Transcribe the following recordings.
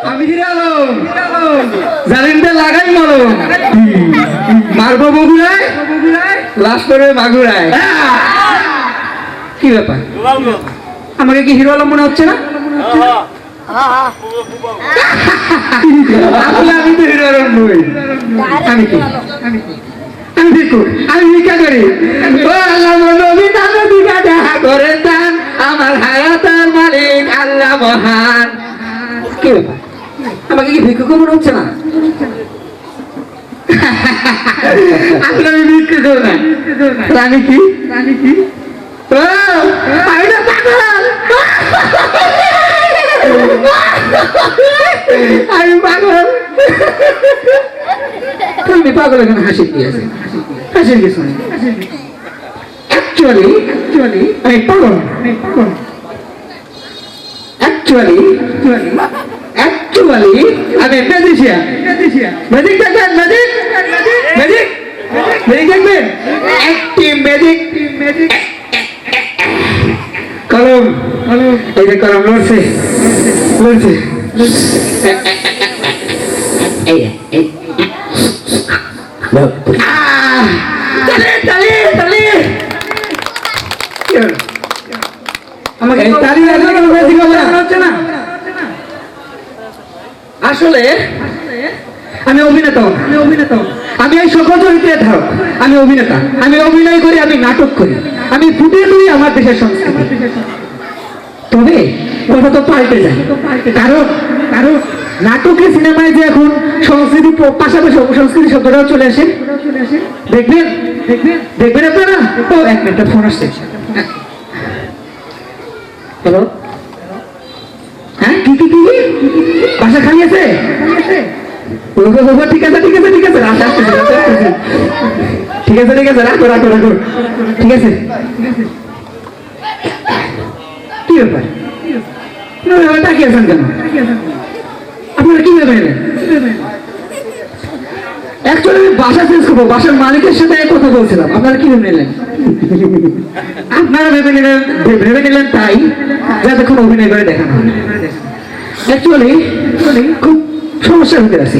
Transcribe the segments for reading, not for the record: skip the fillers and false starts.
আমি হিরে আলম জালিমদের লাগাই মলম মারবো বগুড়ায় লাশ করবে মাগুরায়। কি ব্যাপার আমাকে কি হিরো আলম মনে হচ্ছে না? আসলে আমি তো হিরো আলম নই। আমি কি আমি ভিক্ষুক, আমি ভিক্ষা করি। ও আল্লাহ নবী দান দিকা দেখা করেন দান, আমার হায়াতের মালিক আল্লাহ মহান। কি ব্যাপার আমাকে কি ভিক্ষুক মনে হচ্ছে না? আসলে আমি ভিক্ষুক না, আমি কি আমি পাগল। তুমি পাগল এখানে হাসি কি আছে? হাসির কিছু নেই। অ্যাকচুয়ালি আমি পাগল। অ্যাকচুয়ালি আমি ম্যাজিশিয়ান। ম্যাজিক দেখবেন? ম্যাজিক দেখবেন? একটি ম্যাজিক কলম, এই যে কলম লড়ছে। আমাকে হচ্ছে না। আসলে আমি অভিনেতা, আমি এই সকল চরিত্রের ধারক। আমি অভিনেতা, আমি অভিনয় করি, আমি নাটক করি, আমি ফুটিয়ে তুলি আমার দেশের সংস্কৃতি। তবে কথা তো পাল্টে যায়, কারণ নাটকের সিনেমায় যে এখন সংস্কৃতি পাশাপাশি অপসংস্কৃতি শব্দটাও চলে আসে। দেখবেন আপনারা? ও এক মিনিট, ফোন আসছে। হ্যালো, হ্যাঁ কি বাসা খালি আছে? ঠিক আছে ঠিক আছে, রাখো। ঠিক আছে, কি ব্যাপার তাকিয়ে আছেন কেন? আপনারা কি ভেবে নেন? অ্যাকচুয়ালি আমি বাসা চেঞ্জ করবো, বাসার মালিকের সাথে কথা বলছিলাম। আপনারা কি ভেবে নিলেন? আপনারা ভেবে নিলেন তাই যতক্ষণ অভিনয় করে দেখানো হয়। অ্যাকচুয়ালি খুব সমস্যার ভিতরে আছি।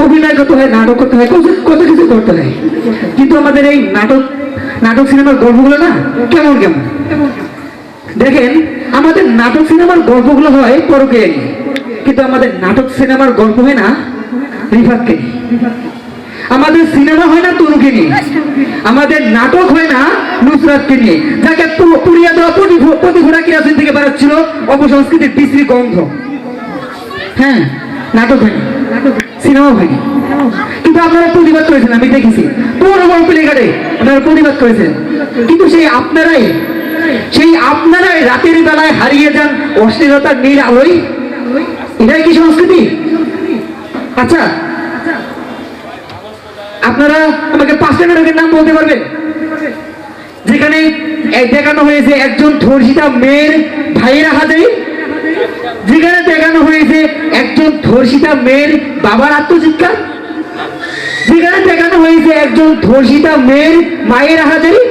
অভিনয় করতে হয়, নাটক করতে হয়, কত কিছু করতে হয়, কিন্তু আমাদের এই নাটক সিনেমার গল্পগুলো না কেমন দেখেন। আমাদের নাটক সিনেমার গল্পগুলো হয় পরকে নিয়ে, কিন্তু আমাদের নাটক সিনেমার গল্প হয় না রিফাতকে নিয়ে। আমাদের সিনেমা হয় না তনুকে নিয়ে, আমাদের নাটক হয় না নুসরাতকে নিয়ে, যাকে পুড়িয়ে দেওয়া প্রতিঘোড়া কিরাসিন থেকে বেরোচ্ছিল অপসংস্কৃতির বিশ্রী গন্ধ। হ্যাঁ, নাটক হয়নি, সিনেমা হয়নি, কিন্তু আপনারা প্রতিবাদ করেছেন, আমি দেখেছি। পুরো গল্প লেখারে আপনারা প্রতিবাদ করেছেন, কিন্তু সেই আপনারাই রাতের বেলায় হারিয়ে যান অশ্লীলতার নীল আলোয়। এটাই কি সংস্কৃতি? আচ্ছা, আপনারা আমাকে 5টা নাটকের নাম বলতে পারবেন যেখানে দেখানো হয়েছে একজন ধর্ষিতা মেয়ের ভাইয়েরা হাজারি, যেখানে দেখানো হয়েছে একজন ধর্ষিতা মেয়ের বাবার আত্মচিৎকার, যেখানে দেখানো হয়েছে একজন ধর্ষিতা মেয়ের মায়ের হাজারি?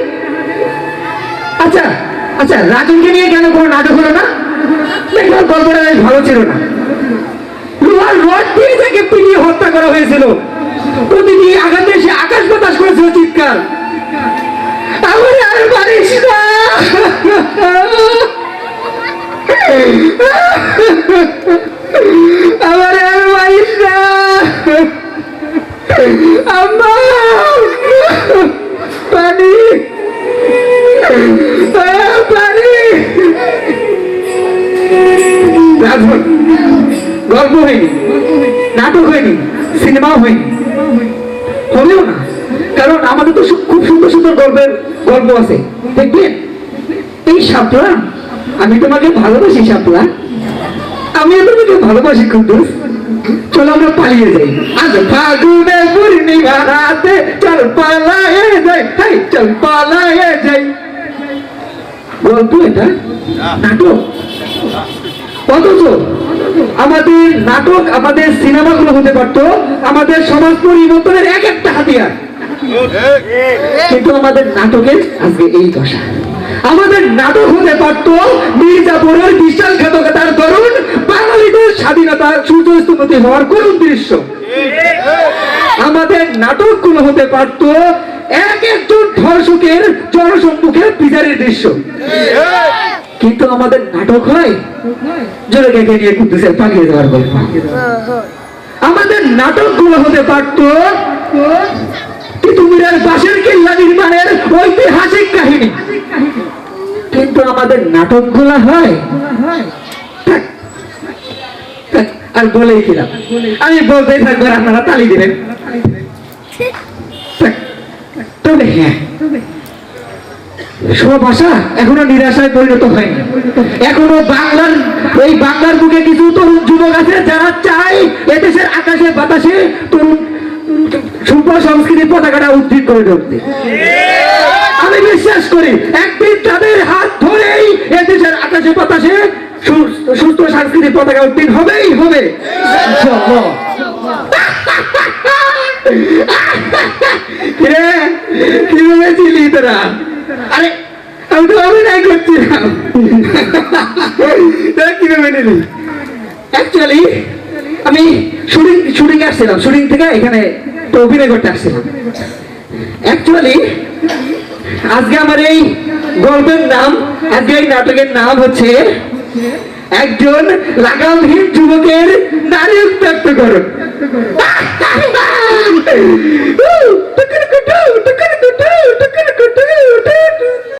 আচ্ছা, রাজনকে নিয়ে কেন কোনো নাটক হলো না? দেখলাম গল্পটা ভালো ছিল না। লোহার রড দিয়ে তাকে পিটিয়ে হত্যা করা হয়েছিল, প্রতিটি আঘাতে সে আকাশ বাতাস করেছিল চিৎকার। আমার আর পারিস না, আমার আর পারিস না, আম্মা পানি গল্প হয়নি, নাটক হয়নি, সিনেমাও হয়নি, হবেও না, কারণ আমাদের তো খুব সুন্দর গল্প আছে। দেখবেন এই শাপলা, আমি তোমাকে ভালোবাসি শাপলা, আমি তোমাকে ভালোবাসি কুদ্দুস, চলো আমরা পালিয়ে যাই। আজ ফাগুনে পূর্ণিমা রাতে চল পালায়ে যাই। গল্প এটা, নাটক। অথচ আমাদের নাটক, আমাদের সিনেমাগুলো হতে পারতো আমাদের সমাজ পরিবর্তনের এক একটা হাতিয়ার, কিন্তু আমাদের নাটকের আজকে এই দশা। আমাদের নাটক হতে পারতো মির্জাপুরের বিশাল ঘাতকতার দরুন বাঙালিদের ভর্তি হওয়ার করুণ দৃশ্য। আমাদের নাটকগুলো হতে পারত এক একজন ধর্ষকের জনসম্মুখে বিচারের দৃশ্য, কিন্তু আমাদের নাটক হয় জনকে নিয়ে কুদ্দুসে পালিয়ে যাওয়ার গল্প। আমাদের নাটকগুলো হতে পারত তিতুমিরের বাঁশের কিল্লা নির্মাণের ঐতিহাসিক কাহিনী, কিন্তু আমাদের নাটকগুলো হয় আর বলেই ছিলাম, আমি বলতেই থাকবো আপনারা তালি দিবেন। তবে হ্যাঁ, সব আশা এখনো নিরাশায় পরিণত হয়নি। এখনো বাংলার বুকে কিছু তরুণ যুবক আছে যারা চায় এদেশের আকাশে বাতাসে তরুণ শিল্প সংস্কৃতির পতাকাটা উদ্ভিদ করে ঢুকতে। আমি বিশ্বাস করি একদিন তাদের হাত ধরেই এদেশের আকাশে বাতাসে সুস্থ সাংস্কৃতিক পতাকা উদ্ভিদ হবেই হবে। কি ভেবেছিলি তোরা? আরে আমি তো অভিনয় করছিলাম, তোরা কি ভেবে নিলি? অ্যাকচুয়ালি আমি শুটিং আসছিলাম, শুটিং থেকে এখানে তো অভিনয় করতে আসছিলাম। অ্যাকচুয়ালি আজকে আমার এই গল্পের নাম, আজকে এই নাটকের নাম হচ্ছে একজন লাগামহীন যুবকের নারী উত্ত্যক্তকরণ।